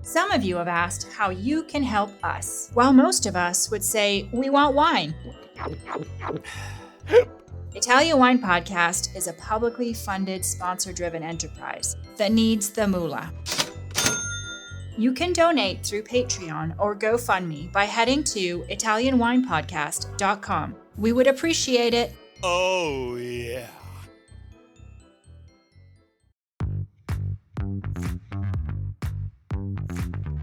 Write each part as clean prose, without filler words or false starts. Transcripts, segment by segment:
Some of you have asked how you can help us, while most of us would say we want wine. Italian Wine Podcast is a publicly funded, sponsor-driven enterprise that needs the moolah. You can donate through Patreon or GoFundMe by heading to ItalianWinePodcast.com. We would appreciate it. Oh, yeah.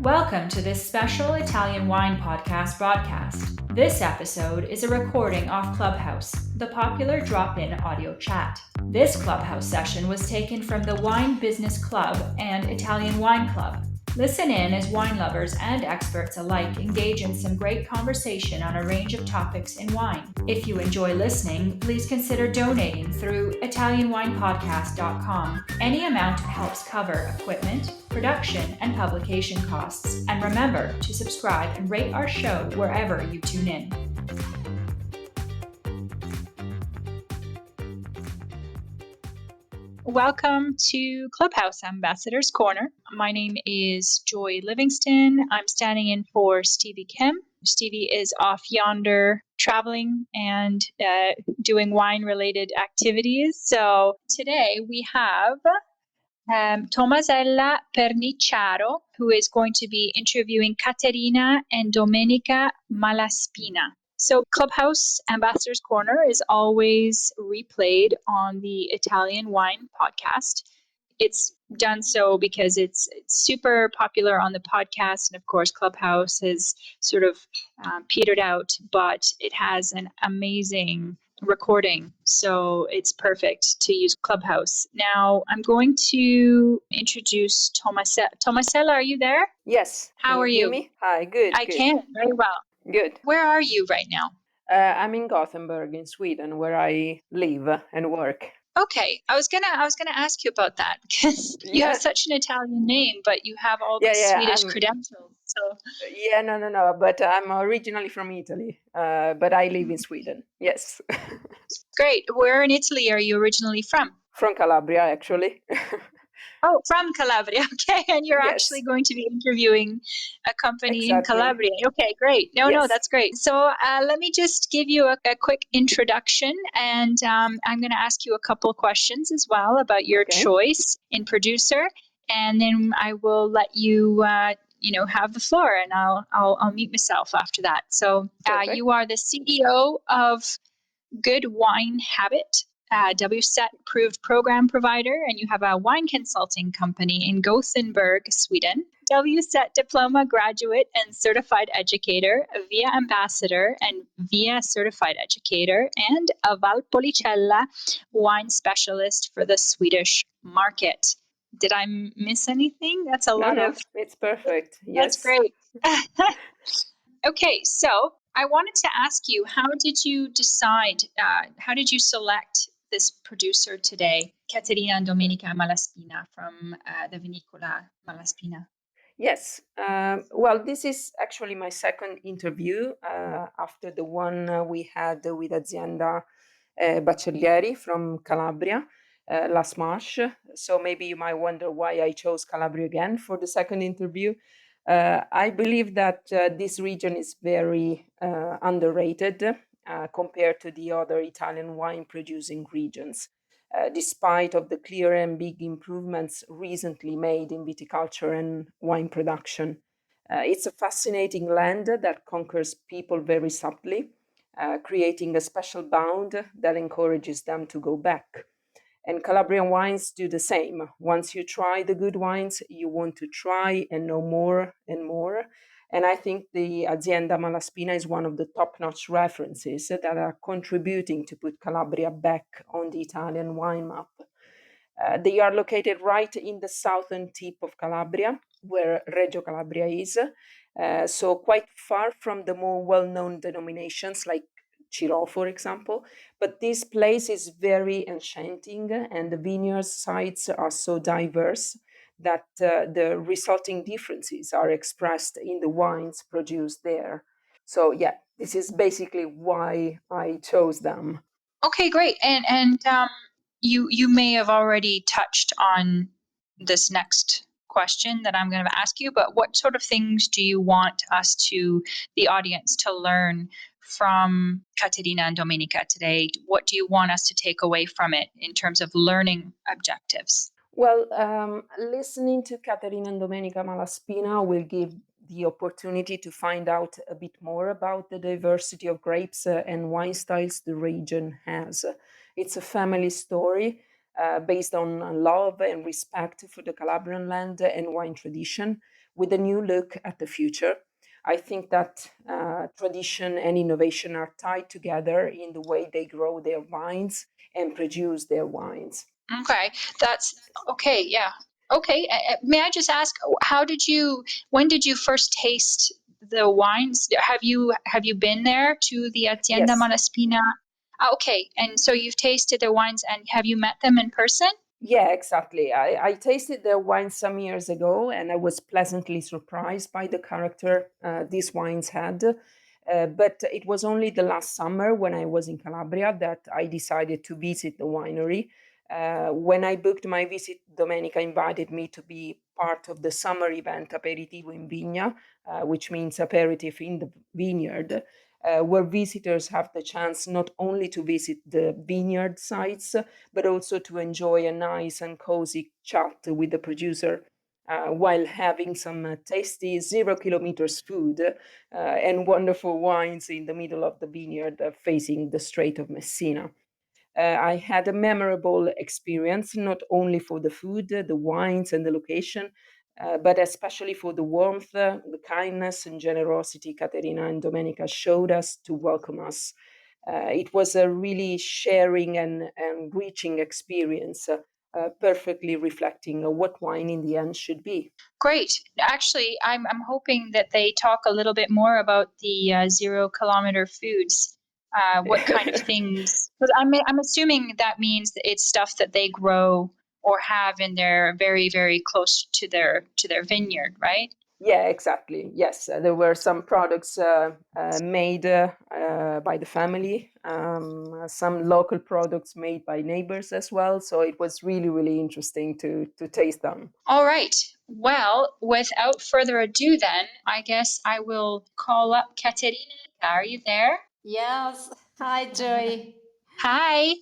Welcome to this special Italian Wine Podcast broadcast. This episode is a recording off Clubhouse, the popular drop-in audio chat. This Clubhouse session was taken from the Wine Business Club and Italian Wine Club. Listen in as wine lovers and experts alike engage in some great conversation on a range of topics in wine. If you enjoy listening, please consider donating through ItalianWinePodcast.com. Any amount helps cover equipment, production, and publication costs. And remember to subscribe and rate our show wherever you tune in. Welcome to Clubhouse Ambassador's Corner. My name is Joy Livingston. I'm standing in for Stevie Kim. Stevie is off yonder traveling and doing wine-related activities. So today we have Tommasella Perniciaro, who is going to be interviewing Caterina and Domenica Malaspina. So Clubhouse Ambassador's Corner is always replayed on the Italian Wine Podcast. It's done so because it's super popular on the podcast, and of course Clubhouse has sort of petered out, but it has an amazing recording, so it's perfect to use Clubhouse. Now I'm going to introduce Tommasella. Tommasella, are you there? Yes. How are you? Hear me? Hi, good. I can, very well. Good. Where are you right now? I'm in Gothenburg in Sweden, where I live and work. Okay, I was gonna ask you about that because you have such an Italian name, but you have all these Swedish credentials. So No. But I'm originally from Italy, but I live in Sweden. Yes. Great. Where in Italy are you originally from? From Calabria, actually. Oh, from Calabria. Okay, and you're actually going to be interviewing a company in Calabria. Okay, great. No, that's great. So let me just give you a quick introduction, and I'm going to ask you a couple of questions as well about your choice in producer, and then I will let you, have the floor, and I'll mute myself after that. So you are the CEO of Good Wine Habit, WSET Approved Program Provider, and you have a wine consulting company in Gothenburg, Sweden. WSET Diploma graduate and Certified Educator, VIA Ambassador and VIA Certified Educator, and a Valpolicella Wine Specialist for the Swedish market. Did I miss anything? That's a lot of... It's perfect. Yes. That's great. Okay, so I wanted to ask you, how did you select this producer today, Caterina and Domenica Malaspina from the Vinicola Malaspina? Yes. Well, this is actually my second interview after the one we had with Azienda Baccellieri from Calabria last March. So maybe you might wonder why I chose Calabria again for the second interview. I believe that this region is very underrated compared to the other Italian wine producing regions, despite of the clear and big improvements recently made in viticulture and wine production. It's a fascinating land that conquers people very subtly, creating a special bond that encourages them to go back. And Calabrian wines do the same. Once you try the good wines, you want to try and know more and more. And I think the Azienda Malaspina is one of the top-notch references that are contributing to put Calabria back on the Italian wine map. They are located right in the southern tip of Calabria, where Reggio Calabria is, so quite far from the more well-known denominations like Ciro, for example. But this place is very enchanting, and the vineyard sites are so diverse that the resulting differences are expressed in the wines produced there. So yeah, this is basically why I chose them. Okay, great. And you may have already touched on this next question that I'm going to ask you, but what sort of things do you want the audience, to learn from Caterina and Domenica today? What do you want us to take away from it in terms of learning objectives? Well, listening to Caterina and Domenica Malaspina will give the opportunity to find out a bit more about the diversity of grapes and wine styles the region has. It's a family story based on love and respect for the Calabrian land and wine tradition, with a new look at the future. I think that tradition and innovation are tied together in the way they grow their vines and produce their wines. Okay, that's okay. Yeah. Okay. May I just ask, when did you first taste the wines? Have you been there to the Azienda Yes. Malaspina? Okay. And so you've tasted their wines, and have you met them in person? Yeah, exactly. I tasted their wine some years ago, and I was pleasantly surprised by the character these wines had. But it was only the last summer when I was in Calabria that I decided to visit the winery. When I booked my visit, Domenica invited me to be part of the summer event Aperitivo in Vigna, which means aperitif in the vineyard, where visitors have the chance not only to visit the vineyard sites, but also to enjoy a nice and cozy chat with the producer while having some tasty 0 kilometers food and wonderful wines in the middle of the vineyard facing the Strait of Messina. I had a memorable experience, not only for the food, the wines, and the location, but especially for the warmth, the kindness, and generosity Caterina and Domenica showed us to welcome us. It was a really sharing and enriching experience, perfectly reflecting what wine in the end should be. Great. Actually, I'm hoping that they talk a little bit more about the 0 kilometer foods. What kind of things? Because I'm assuming that means that it's stuff that they grow or have in their very, very close to their vineyard, right? Yeah, exactly. Yes, there were some products made by the family, some local products made by neighbors as well. So it was really, really interesting to taste them. All right. Well, without further ado, then I guess I will call up Caterina. Are you there? Yes. Hi, Joy. Hi.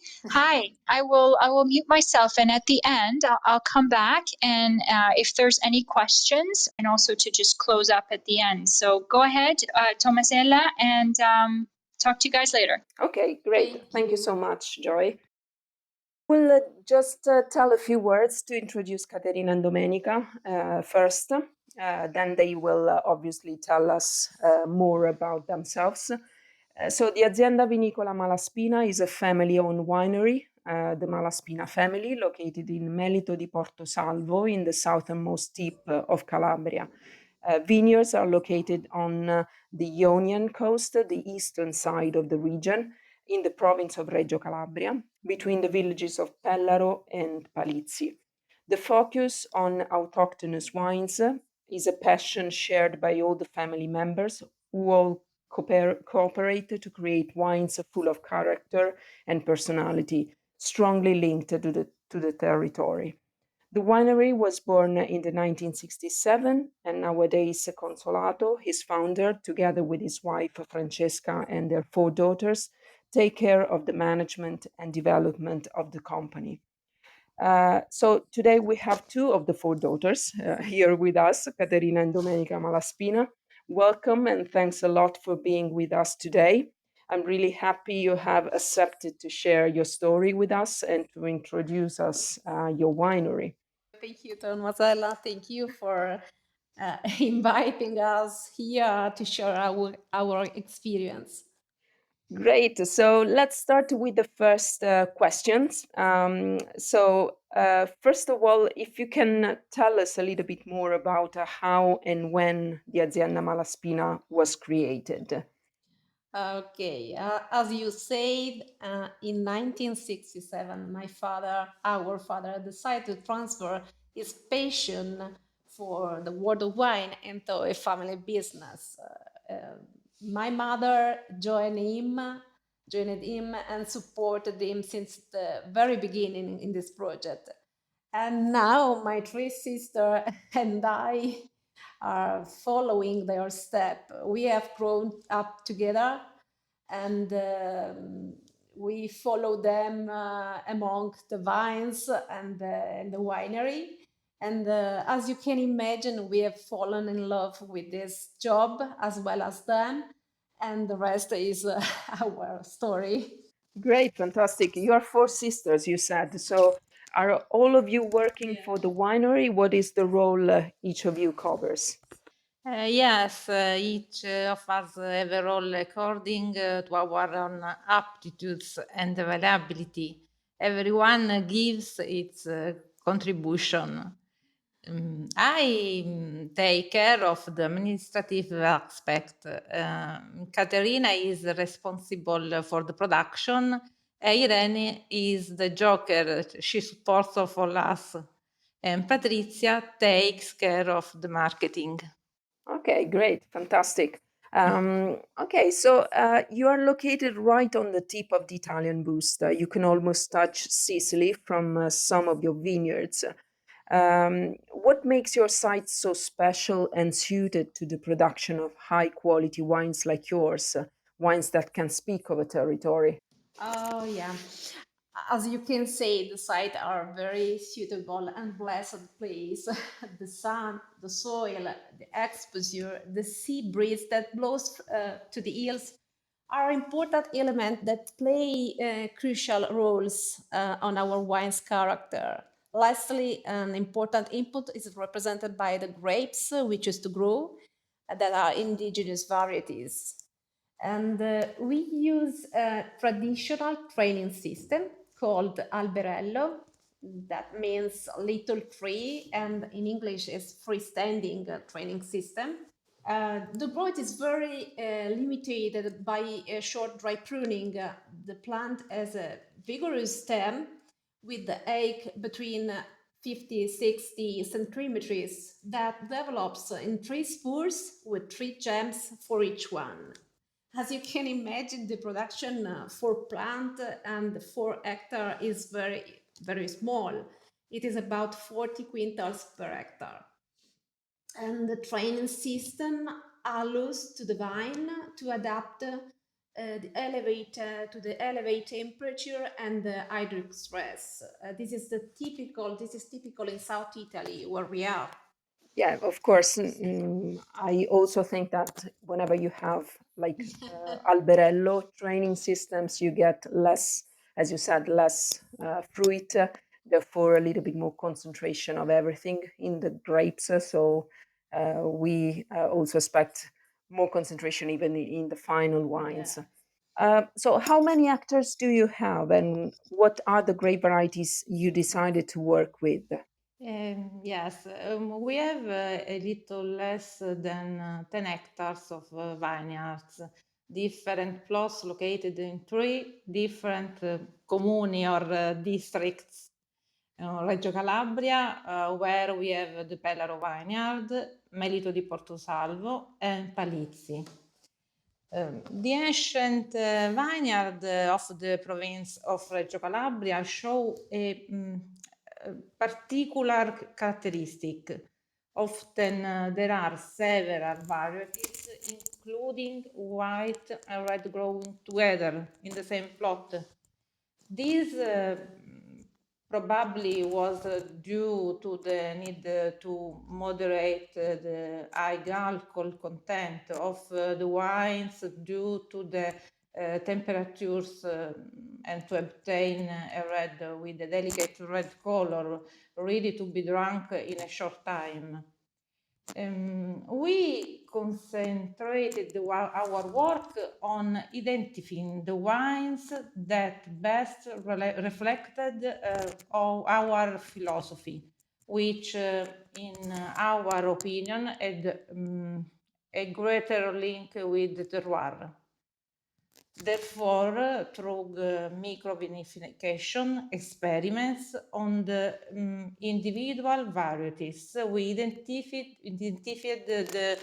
I will mute myself, and at the end, I'll come back, and if there's any questions, and also to just close up at the end. So go ahead, Tommasella, and talk to you guys later. Okay, great. Thank you so much, Joy. We'll just tell a few words to introduce Caterina and Domenica first. Then they will obviously tell us more about themselves. So the Azienda Vinicola Malaspina is a family-owned winery, the Malaspina family, located in Melito di Porto Salvo in the southernmost tip of Calabria. Vineyards are located on the Ionian coast, the eastern side of the region, in the province of Reggio Calabria, between the villages of Pellaro and Palizzi. The focus on autochthonous wines is a passion shared by all the family members, who all cooperate to create wines full of character and personality, strongly linked to the territory. The winery was born in the 1967, and nowadays Consolato, his founder, together with his wife Francesca and their 4 daughters, take care of the management and development of the company. So today we have 2 of the 4 daughters here with us, Caterina and Domenica Malaspina. Welcome, and thanks a lot for being with us today. I'm really happy you have accepted to share your story with us and to introduce us your winery. Thank you, Tommasella. Thank you for inviting us here to share our experience. Great. So let's start with the first questions. First of all, if you can tell us a little bit more about how and when the Azienda Malaspina was created. Okay, as you said, in 1967, our father, decided to transfer his passion for the world of wine into a family business. My mother joined him and supported him since the very beginning in this project. And now my three sisters and I are following their step. We have grown up together, and we follow them among the vines and the winery. And as you can imagine, we have fallen in love with this job as well as them. And the rest is our story. Great, fantastic. You are four sisters, you said. So are all of you working for the winery? What is the role each of you covers? Yes, each of us have a role according to our own aptitudes and availability. Everyone gives its contribution. I take care of the administrative aspect. Caterina is responsible for the production. Irene is the joker. She supports all us. And Patrizia takes care of the marketing. Okay, great, fantastic. Okay, so you are located right on the tip of the Italian boost. You can almost touch Sicily from some of your vineyards. What makes your site so special and suited to the production of high quality wines like yours, wines that can speak of a territory? Oh, yeah. As you can say, the site are very suitable and blessed place. The sun, the soil, the exposure, the sea breeze that blows to the hills are important elements that play crucial roles on our wine's character. Lastly, an important input is represented by the grapes we choose to grow that are indigenous varieties. And we use a traditional training system called alberello. That means little tree, and in English is freestanding training system. The growth is very limited by a short dry pruning. The plant has a vigorous stem with the egg between 50-60 centimeters that develops in 3 spores with 3 gems for each one. As you can imagine, the production for plant and 4 hectare is very, very small. It is about 40 quintals per hectare. And the training system allows to the vine to adapt to the elevate temperature and the hydric stress. This is typical in South Italy where we are. Yeah, of course. I also think that whenever you have like alberello training systems, you get less, as you said, less fruit, therefore a little bit more concentration of everything in the grapes. So we also expect more concentration even in the final wines. So how many hectares do you have, and what are the grape varieties you decided to work with? Yes, we have a little less than 10 hectares of vineyards, different plots located in 3 different comuni or districts. Reggio Calabria, where we have the Pelaro Vineyard, Melito di Portosalvo, and Palizzi. The ancient vineyard of the province of Reggio Calabria show a particular characteristic. Often there are several varieties, including white and red growing together in the same plot. This probably was due to the need to moderate the high alcohol content of the wines due to the temperatures and to obtain a red with a delicate red color ready to be drunk in a short time. We concentrated our work on identifying the wines that best reflected our philosophy, which, in our opinion, had a greater link with the terroir. Therefore, through microvinification experiments on the individual varieties, we identified the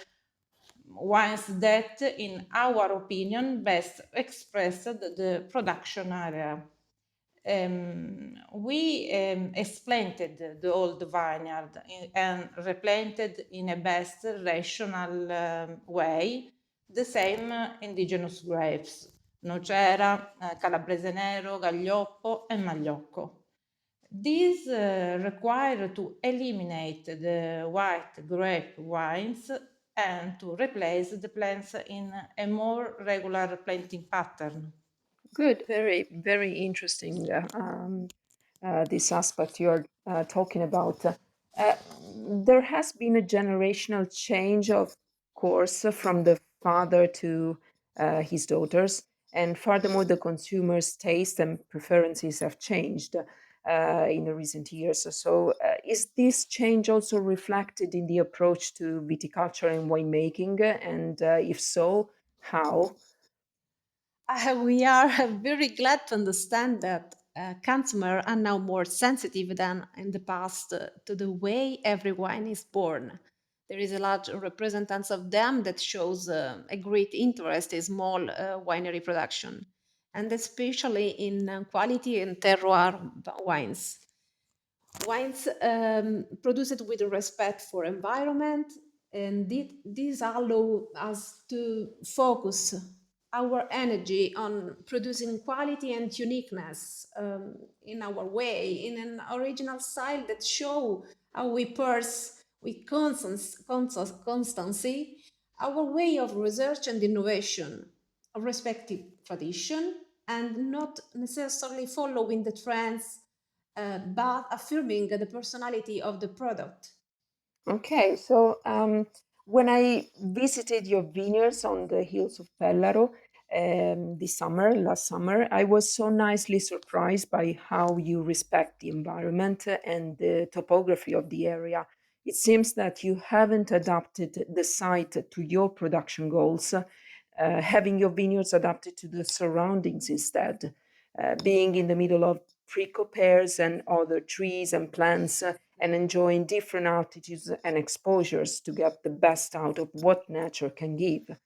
wines that, in our opinion, best expressed the production area. we explanted the old vineyard and replanted in a best rational way the same indigenous grapes, Nocera, Calabrese Nero, Gaglioppo, and Magliocco. These require to eliminate the white grape wines and to replace the plants in a more regular planting pattern. Good, very, very interesting. This aspect you're talking about. There has been a generational change, of course, from the father to his daughters, and furthermore, the consumers' taste and preferences have changed in the recent years. So, is this change also reflected in the approach to viticulture and winemaking? And if so, how? We are very glad to understand that consumers are now more sensitive than in the past to the way every wine is born. There is a large representance of them that shows a great interest in small winery production, and especially in quality and terroir wines. Wines produced with respect for environment, and these allow us to focus our energy on producing quality and uniqueness in our way, in an original style that show how we pursue with constancy our way of research and innovation, a respective tradition, and not necessarily following the trends, but affirming the personality of the product. Okay, so when I visited your vineyards on the hills of Pellaro last summer, I was so nicely surprised by how you respect the environment and the topography of the area. It seems that you haven't adapted the site to your production goals, having your vineyards adapted to the surroundings instead, being in the middle of prickle pears and other trees and plants, and enjoying different altitudes and exposures to get the best out of what nature can give.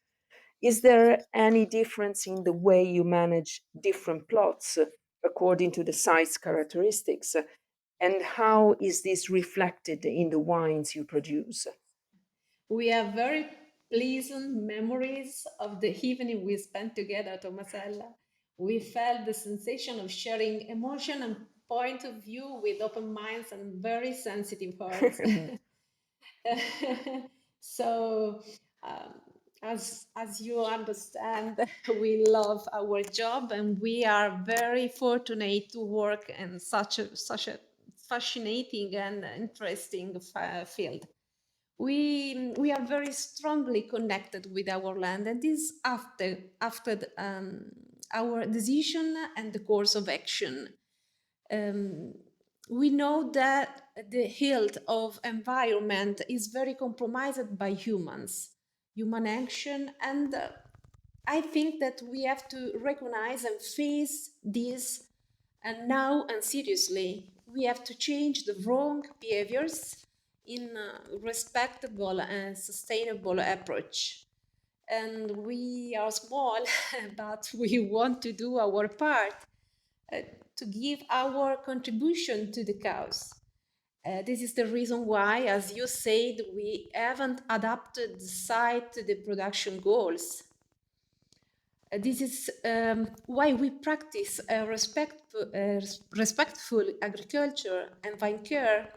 Is there any difference in the way you manage different plots according to the site's characteristics? And how is this reflected in the wines you produce? We have very pleasant memories of the evening we spent together at Tommasella. We felt the sensation of sharing emotion and point of view with open minds and very sensitive hearts. So, um, as you understand, we love our job, and we are very fortunate to work in such a fascinating and interesting field. We are very strongly connected with our land, and this after our decision and the course of action. We know that the health of environment is very compromised by human action, and I think that we have to recognize and face this, and now and seriously. We have to change the wrong behaviors in a respectable and sustainable approach. And we are small, but we want to do our part to give our contribution to the cause. This is the reason why, as you said, we haven't adapted the site to the production goals. This is why we practice respectful agriculture and vine care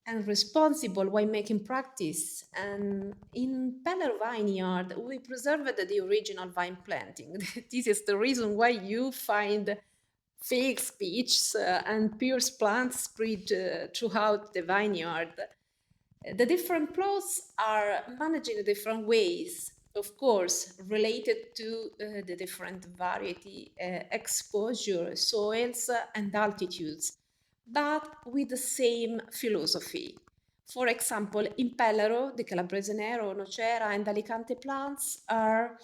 and responsible winemaking practice. And in Peller Vineyard, we preserved the original vine planting. This is the reason why you find figs, peaches, and pears plants spread throughout the vineyard. The different plots are managed in different ways, of course, related to the different variety, exposure, soils, and altitudes, but with the same philosophy. For example, in Pellaro, the Calabrese Nero, Nocera, and Alicante plants are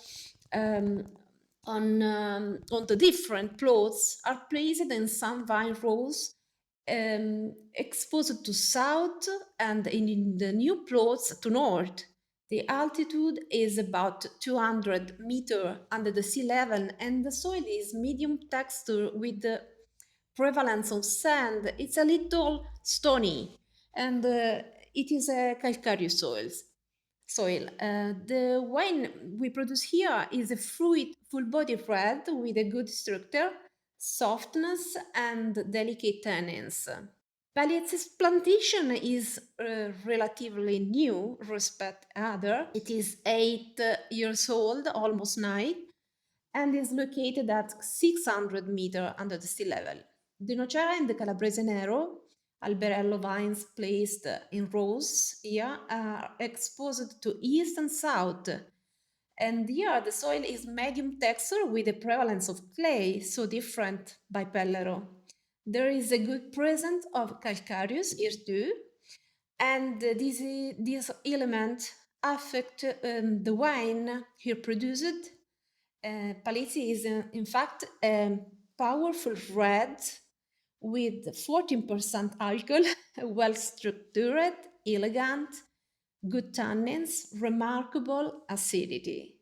on the different plots are placed in some vine rows exposed to south, and in the new plots to north. The altitude is about 200 meters under the sea level, and the soil is medium texture with the prevalence of sand, it's a little stony, and it is a calcareous soil. The wine we produce here is a fruit, full-body red with a good structure, softness, and delicate tannins. Palitz's plantation is relatively new respect other. It is 8 years old, almost 9, and is located at 600 meters under the sea level. The Nocera and the Calabrese Nero, Alberello vines placed in rows here, are exposed to east and south. And here the soil is medium texture with a prevalence of clay, so different by Pellero. There is a good presence of calcareous here too, and this element affect the wine here produced. Palizzi is in fact a powerful red with 14% alcohol, well structured, elegant, good tannins, remarkable acidity.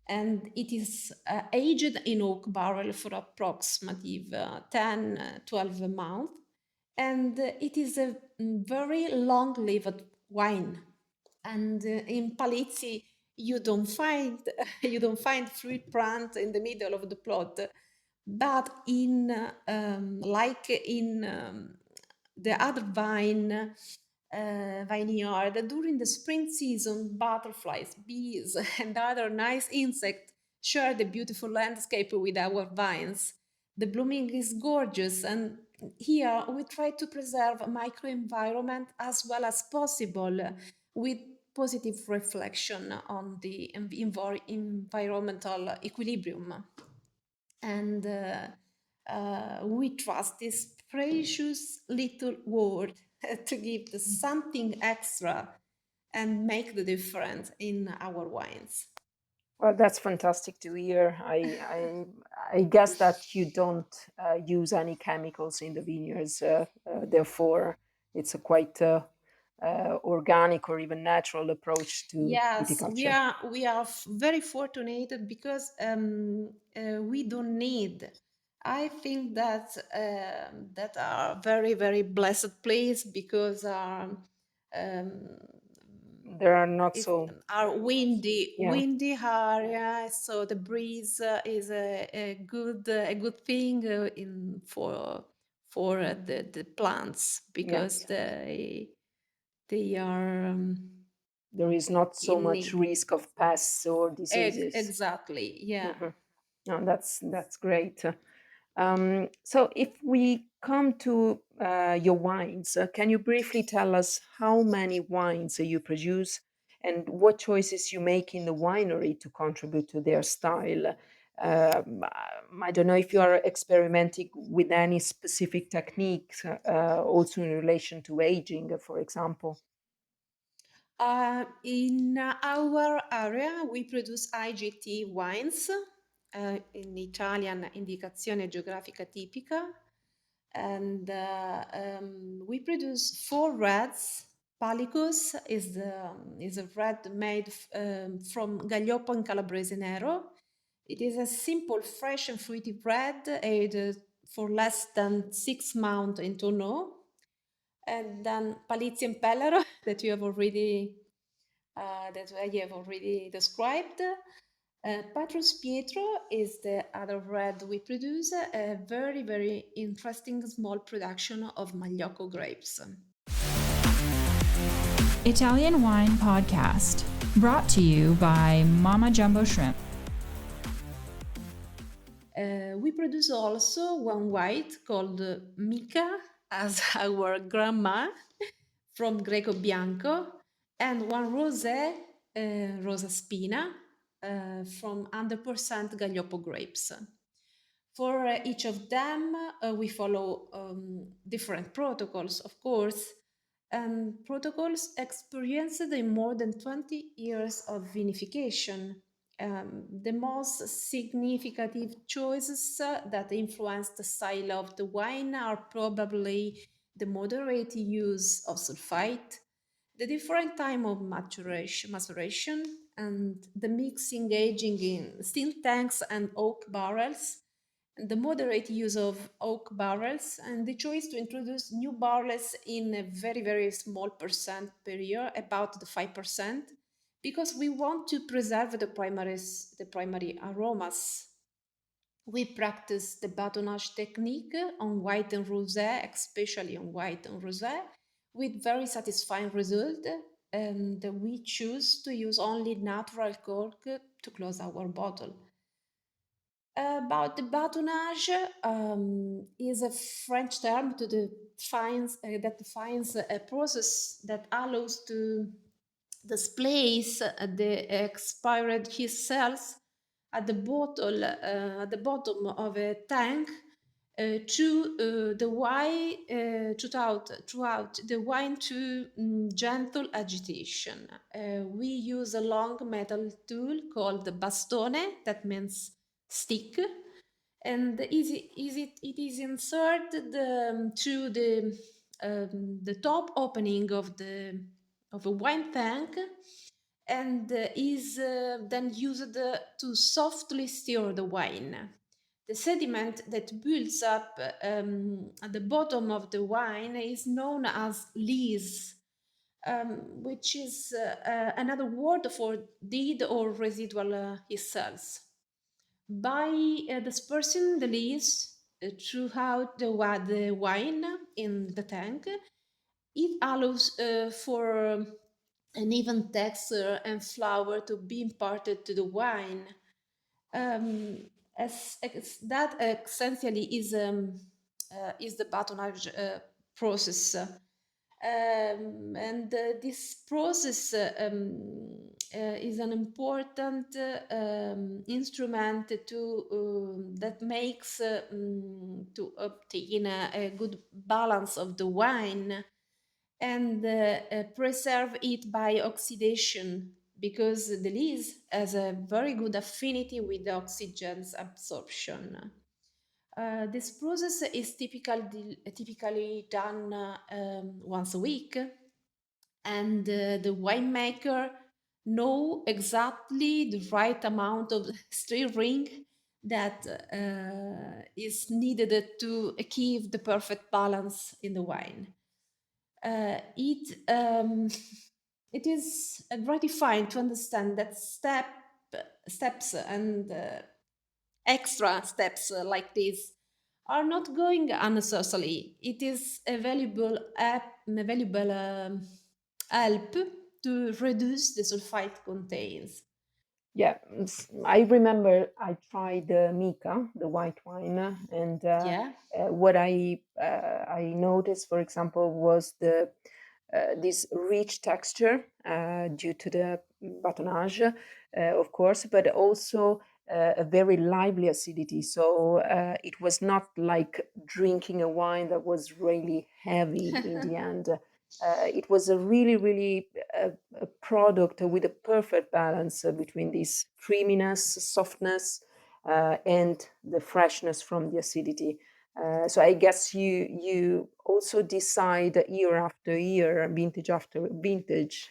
And it is aged in oak barrel for approximately 10-12 months. And it is a very long-lived wine. And in Palizzi, you don't find fruit plant in the middle of the plot, but in the other vineyard during the spring season, butterflies, bees, and other nice insects share the beautiful landscape with our vines. The blooming is gorgeous, and here we try to preserve a microenvironment as well as possible with positive reflection on the environmental equilibrium. And we trust this precious little word to give something extra and make the difference in our wines. Well, that's fantastic to hear. I guess that you don't use any chemicals in the vineyards, therefore it's a quite organic or even natural approach to viticulture. Yes, we are very fortunate because we don't need. I think that that are very, very blessed place because there are not so are windy area, so the breeze is a good thing for the plants because they are there is not so much risk of pests or diseases. Exactly, yeah. Mm-hmm. No, that's great. So if we come to your wines, can you briefly tell us how many wines you produce and what choices you make in the winery to contribute to their style? I don't know if you are experimenting with any specific techniques, also in relation to aging, for example. In our area, we produce IGT wines, in Italian Indicazione Geografica Tipica, and we produce 4 reds. Palicus is a red made from Gaglioppo and Calabrese Nero. It is a simple, fresh and fruity red aged for less than 6 months in tonneau. And then Palizzi and Pellero that I have already described. Patrus Pietro is the other red we produce, a very, very interesting small production of Magliocco grapes. Italian Wine Podcast, brought to you by Mama Jumbo Shrimp. We produce also one white called Mica, as our grandma, from Greco Bianco, and one rosé, Rosa Spina, from 100% Gaglioppo grapes. For each of them, we follow different protocols, of course, and protocols experienced in more than 20 years of vinification. The most significant choices that influence the style of the wine are probably the moderate use of sulfite, the different time of maceration, and the mixing aging in steel tanks and oak barrels, the moderate use of oak barrels, and the choice to introduce new barrels in a very, very small percent per year, about the 5%, because we want to preserve the primary aromas. We practice the batonnage technique on white and rosé, especially on white and rosé, with very satisfying result, and we choose to use only natural cork to close our bottle. About the batonnage, is a French term that defines a process that allows to displace the expired yeast cells at the bottom of a tank throughout the wine to gentle agitation. We use a long metal tool called the bastone, that means stick, and it is inserted through the top opening of a wine tank, and is then used to softly stir the wine. The sediment that builds up at the bottom of the wine is known as lees, which is another word for dead or residual yeast cells. By dispersing the lees throughout the wine in the tank, it allows for an even texture and flavor to be imparted to the wine. As that essentially is the batonnage process. And this process is an important instrument that makes to obtain a good balance of the wine and preserve it by oxidation, because the lees has a very good affinity with the oxygen's absorption. This process is typically done once a week, and the winemaker know exactly the right amount of stirring that is needed to achieve the perfect balance in the wine. It is gratifying to understand that steps and extra steps like this are not going unnecessarily. It is a valuable help to reduce the sulfite contains. Yeah, I remember I tried Mica, the white wine, and what I noticed, for example, was this rich texture due to the batonnage, of course, but also a very lively acidity. So it was not like drinking a wine that was really heavy in the end. It was a really a product with a perfect balance between this creaminess, softness, and the freshness from the acidity. So I guess you also decide year after year, vintage after vintage,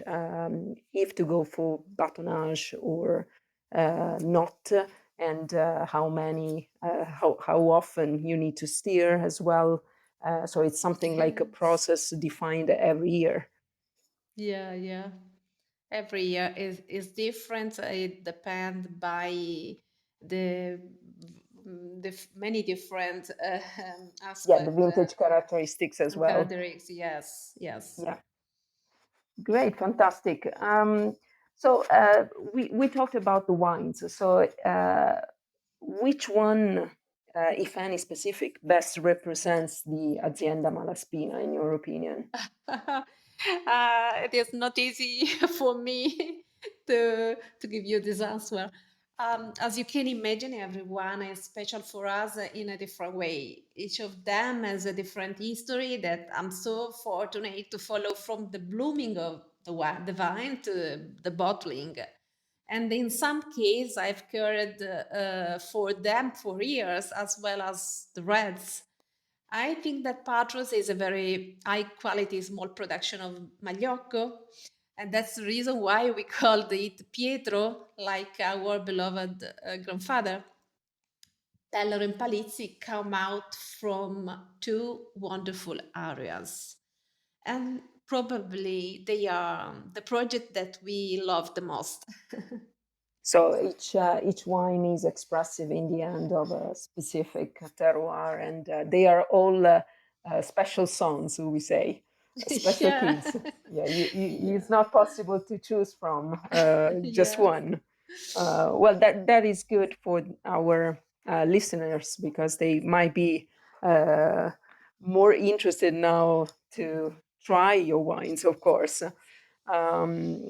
if to go for batonnage or not, and how often you need to steer as well. So it's something like a process defined every year. Yeah. Every year is different. It depends by the many different aspects. Yeah, the vintage characteristics as well. Characteristics, yes. Yeah. Great, fantastic. So we talked about the wines. So which one, if any specific, best represents the Azienda Malaspina in your opinion? It is not easy for me to give you this answer. As you can imagine, everyone is special for us in a different way. Each of them has a different history that I'm so fortunate to follow, from the blooming of the vine to the bottling. And in some cases, I've cared for them for years, as well as the reds. I think that Patros is a very high quality small production of Magliocco, and that's the reason why we called it Pietro, like our beloved grandfather. Pello and Palizzi come out from two wonderful areas. And probably they are the project that we love the most. So each wine is expressive in the end of a specific terroir, and they are all special sons, we say, special kids. Yeah, it's not possible to choose from just one. Well, that is good for our listeners, because they might be more interested now to try your wines, of course,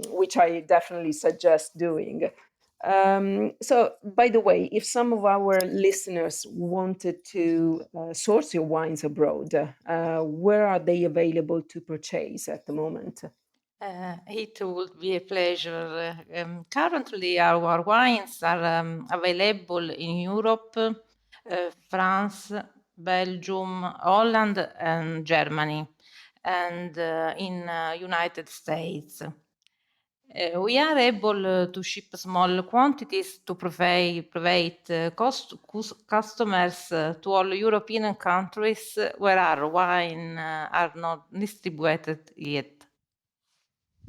which I definitely suggest doing. So, by the way, if some of our listeners wanted to source your wines abroad, where are they available to purchase at the moment? It would be a pleasure. Currently, our wines are available in Europe, France, Belgium, Holland, and Germany, and in United States. We are able to ship small quantities to private customers to all European countries where our wine are not distributed yet.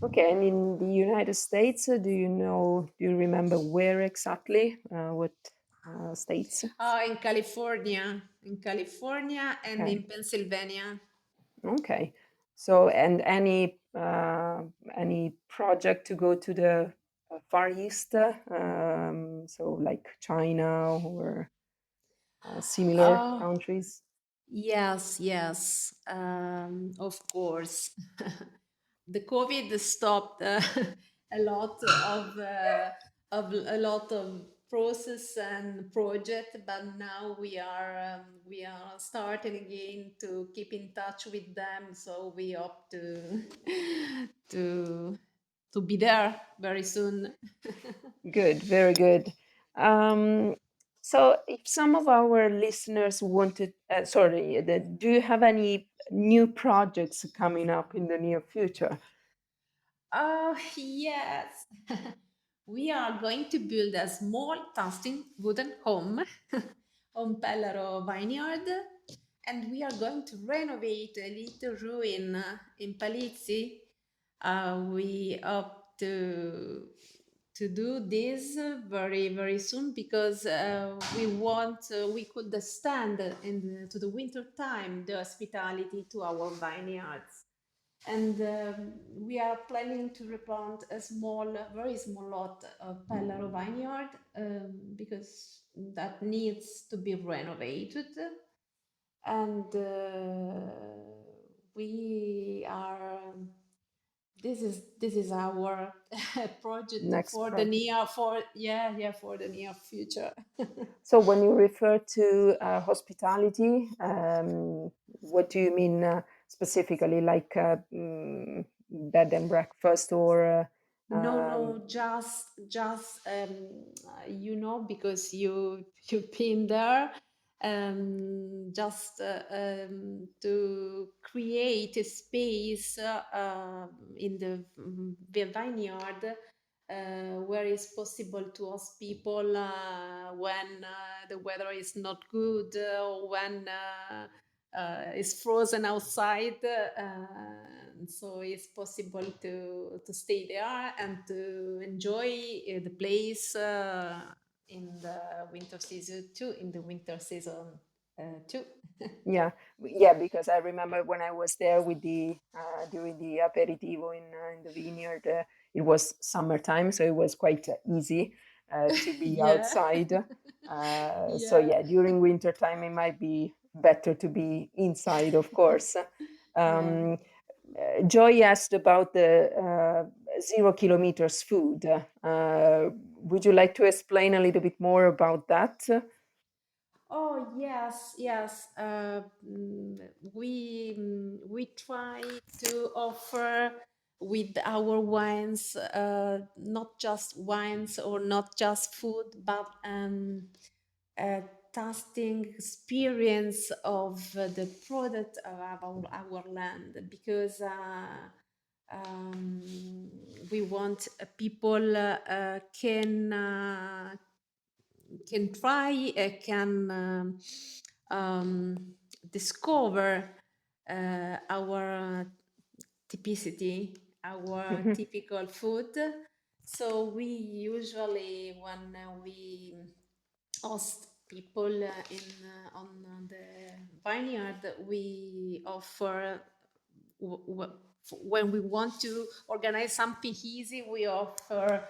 Okay, and in the United States, do you remember where exactly? What states? In California, and in Pennsylvania. Okay, so and any project to go to the Far East, so like China or similar countries? Yes, of course. The COVID stopped a lot of process and project, but now we are starting again to keep in touch with them. So we hope to to be there very soon. Good, very good. So, if some of our listeners wanted, do you have any new projects coming up in the near future? Oh, yes. We are going to build a small tasting wooden home on Pellaro Vineyard, and we are going to renovate a little ruin in Palizzi. We hope to do this very, very soon, because we could stand to the winter time the hospitality to our vineyards. And we are planning to replant a very small lot of Pellaro vineyard, because that needs to be renovated. And we are. This is our project for the near future. So, when you refer to hospitality, what do you mean specifically? Like bed and breakfast, or No, just because you've been there, just to create a space in the vineyard where it's possible to host people when the weather is not good, or when it's frozen outside. So it's possible to stay there and to enjoy the place in the winter season too. yeah, because I remember when I was there with the during the aperitivo in the vineyard, it was summertime, so it was quite easy to be outside. So yeah, during winter time it might be better to be inside, of course. Joy asked about the 0 kilometers food. Would you like to explain a little bit more about that? Oh yes. We try to offer with our wines not just wines or not just food, but a tasting experience of the product of our land, because we want people can can try, can discover our typicity, our typical food. So we usually, when we host people on the vineyard, we offer, when we want to organize something easy, we offer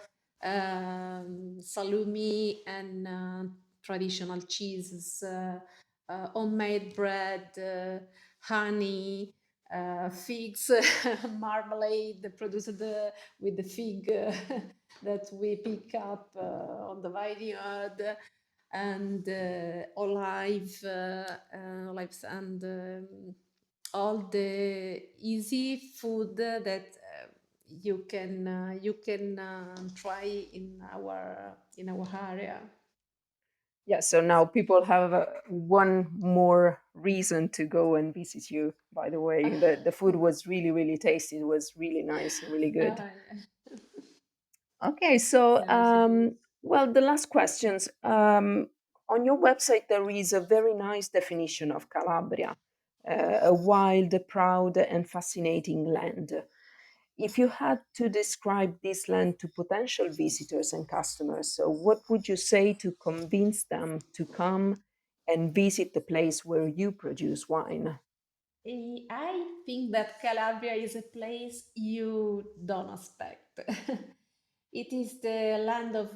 salumi and traditional cheeses, homemade bread, honey, figs, marmalade produced with the fig that we pick up on the vineyard, and olives and all the easy food that you can try in our area. Yeah, so now people have one more reason to go and visit you. By the way, the food was really, really tasty. It was really nice and really good. Okay, so well, the last questions. On your website, there is a very nice definition of Calabria, a wild, proud, and fascinating land. If you had to describe this land to potential visitors and customers, so what would you say to convince them to come and visit the place where you produce wine? I think that Calabria is a place you don't expect. It is the land of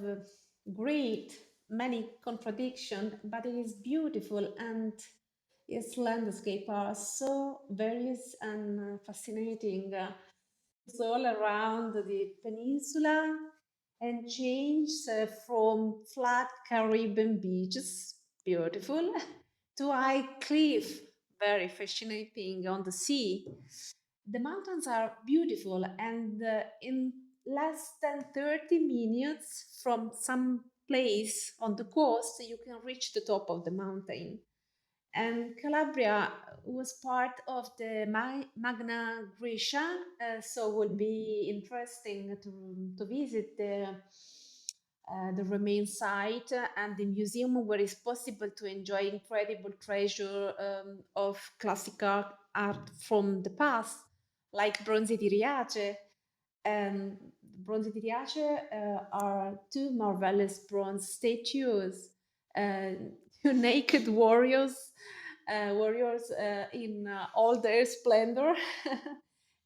many contradictions, but it is beautiful, and its landscape are so various and fascinating. It's all around the peninsula and changes from flat Caribbean beaches, beautiful, to high cliff, very fascinating on the sea. The mountains are beautiful, and in less than 30 minutes from some place on the coast, you can reach the top of the mountain. And Calabria was part of the Magna Graecia, so would be interesting to visit the remain site and the museum, where it's possible to enjoy incredible treasure of classical art from the past, like bronzi di Riace. Bronzi di Riace are two marvelous bronze statues, two naked warriors in all their splendor.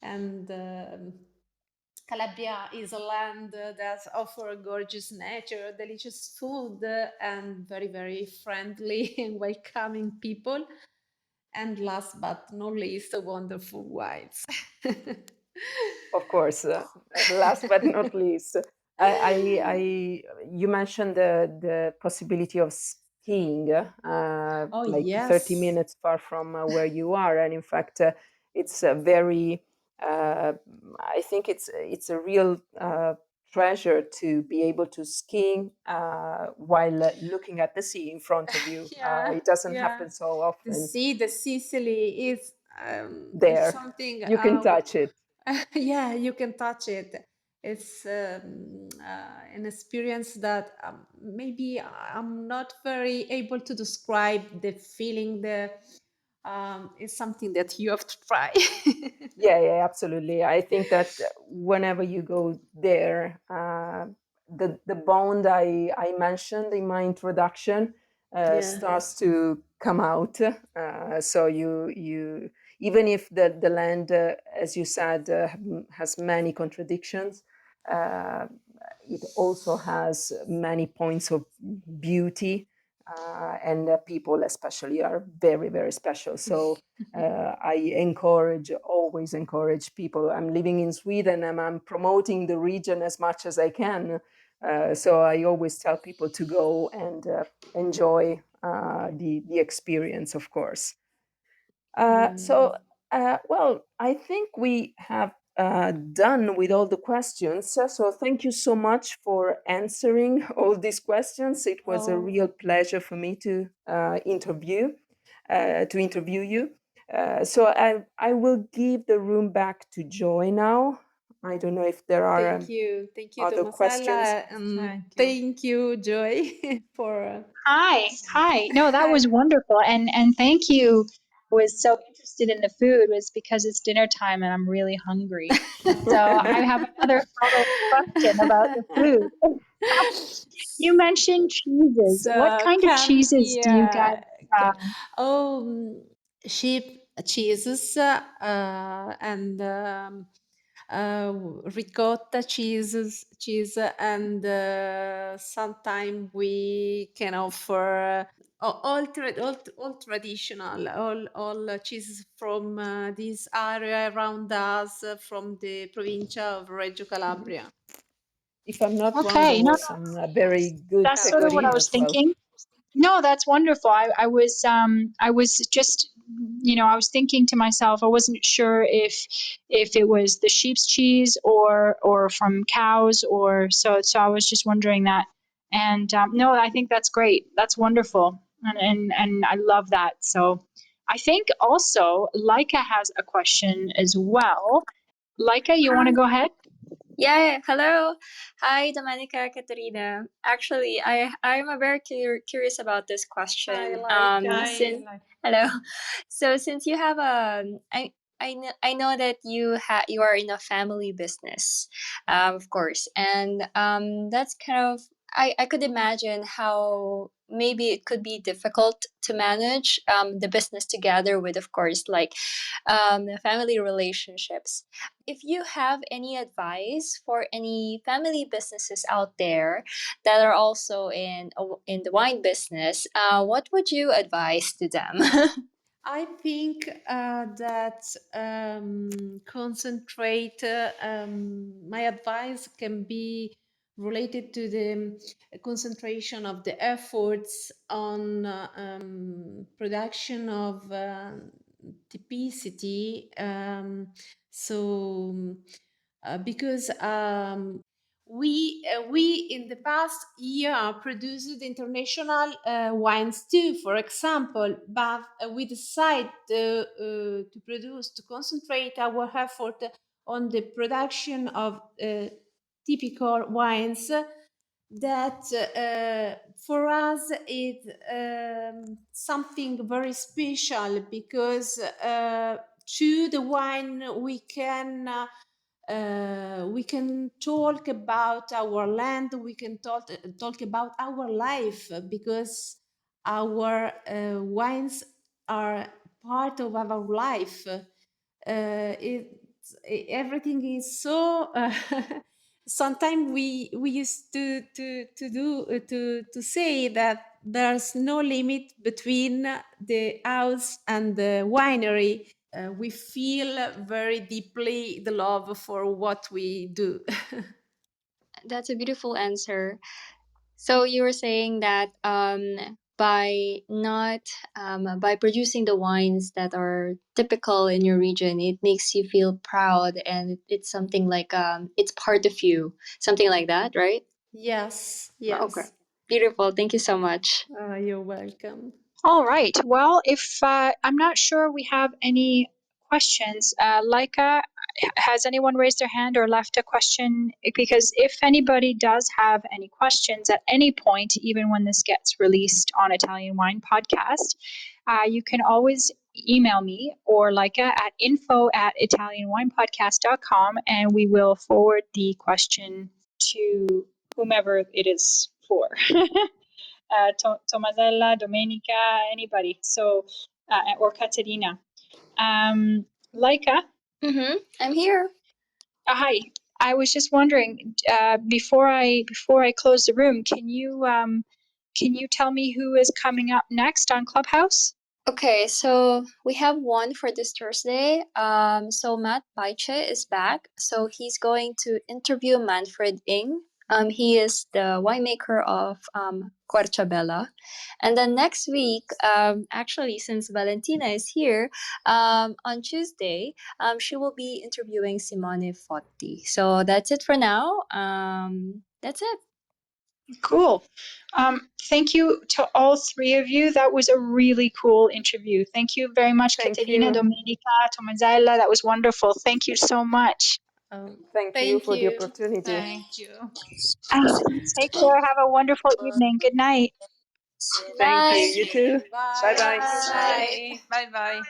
And Calabria is a land that offers gorgeous nature, delicious food, and very, very friendly and welcoming people. And last but not least, wonderful wines. Of course, last but not least, you mentioned the possibility of skiing, like yes. 30 minutes far from where you are, and in fact, it's a very, I think it's a real treasure to be able to ski while looking at the sea in front of you. It doesn't happen so often. The Sicily is there. something You can touch it. Yeah, you can touch it. It's an experience that maybe I'm not very able to describe the feeling. It's something that you have to try. Yeah, absolutely. I think that whenever you go there, the bond I mentioned in my introduction starts to come out. So you even if the land, as you said, has many contradictions, it also has many points of beauty, and people especially are very, very special. So I always encourage people. I'm living in Sweden and I'm promoting the region as much as I can. So I always tell people to go and enjoy the experience, of course. Well, I think we have done with all the questions. So thank you so much for answering all these questions. It was a real pleasure for me to interview you. So I will give the room back to Joy now. I don't know if there are Thank you, other questions. Thank you, Joy, for. Hi. No, that was wonderful, and thank you. Was so interested in the food was because it's dinner time and I'm really hungry. So I have another follow-up question about the food. You mentioned cheeses. What So kind of come cheeses do you guys? here. Sheep cheeses and ricotta cheese, and sometimes we can offer all traditional, all cheeses from this area around us, from the province of Reggio Calabria. If I'm not wrong, Okay, there no, was some very good that's sort of what I pecorino was as well. thinking. No, that's wonderful. I was just, I was thinking to myself, I wasn't sure if it was the sheep's cheese or from cows or so I was just wondering that. And no, I think that's great. That's wonderful. And I love that. So I think also Laika has a question as well. Laika, you want to go ahead? Yeah, hello. Hi, Domenica and Caterina. Actually, I'm a very curious about this question. Hello. So since you have I know that you are in a family business, of course, and that's kind of I could imagine how maybe it could be difficult to manage the business together with, of course, like family relationships. If you have any advice for any family businesses out there that are also in the wine business, what would you advise to them? I think that concentrate. My advice can be related to the concentration of the efforts on production of typicity. Because we in the past year produced international wines too, for example, but we decided to concentrate our effort on the production of typical wines that for us is something very special, because through the wine we can talk about our land, we can talk about our life, because our wines are part of our life. Everything is so sometimes we used to say that there's no limit between the house and the winery. We feel very deeply the love for what we do. That's a beautiful answer. So you were saying that by not by producing the wines that are typical in your region, it makes you feel proud, and it's something like it's part of you, something like that, right? Yes. Okay, beautiful. Thank you so much. You're welcome. All right. Well, if I'm not sure we have any questions, Laika, has anyone raised their hand or left a question? Because if anybody does have any questions at any point, even when this gets released on Italian Wine Podcast, you can always email me or Laika at info@italianwinepodcast.com, and we will forward the question to whomever it is for. Tommasella, Domenica, anybody. So, or Caterina. Laika. I'm here. Hi. I was just wondering, before I close the room, can you tell me who is coming up next on Clubhouse? Okay, so we have one for this Thursday. So Matt Baiche is back. So he's going to interview Manfred Ing. He is the winemaker of Querciabella. And then next week, actually, since Valentina is here, on Tuesday, she will be interviewing Simone Fotti. So that's it for now. That's it. Cool. Thank you to all three of you. That was a really cool interview. Thank you very much, Thank Caterina, you. Domenica, Tommasella. That was wonderful. Thank you so much. Thank you for the opportunity. Thank you. Take care. Have a wonderful evening. Good night. Thank you. You too. Bye. Bye-bye. Bye.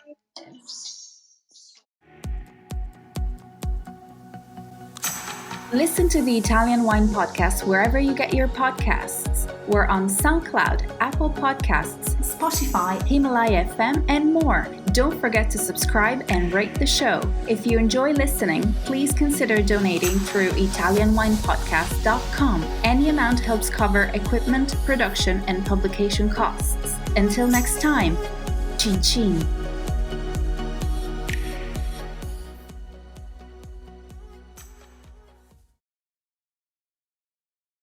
Listen to the Italian Wine Podcast wherever you get your podcasts. We're on SoundCloud, Apple Podcasts, Spotify, Himalaya FM, and more. Don't forget to subscribe and rate the show. If you enjoy listening, please consider donating through ItalianWinePodcast.com. Any amount helps cover equipment, production, and publication costs. Until next time, cin cin.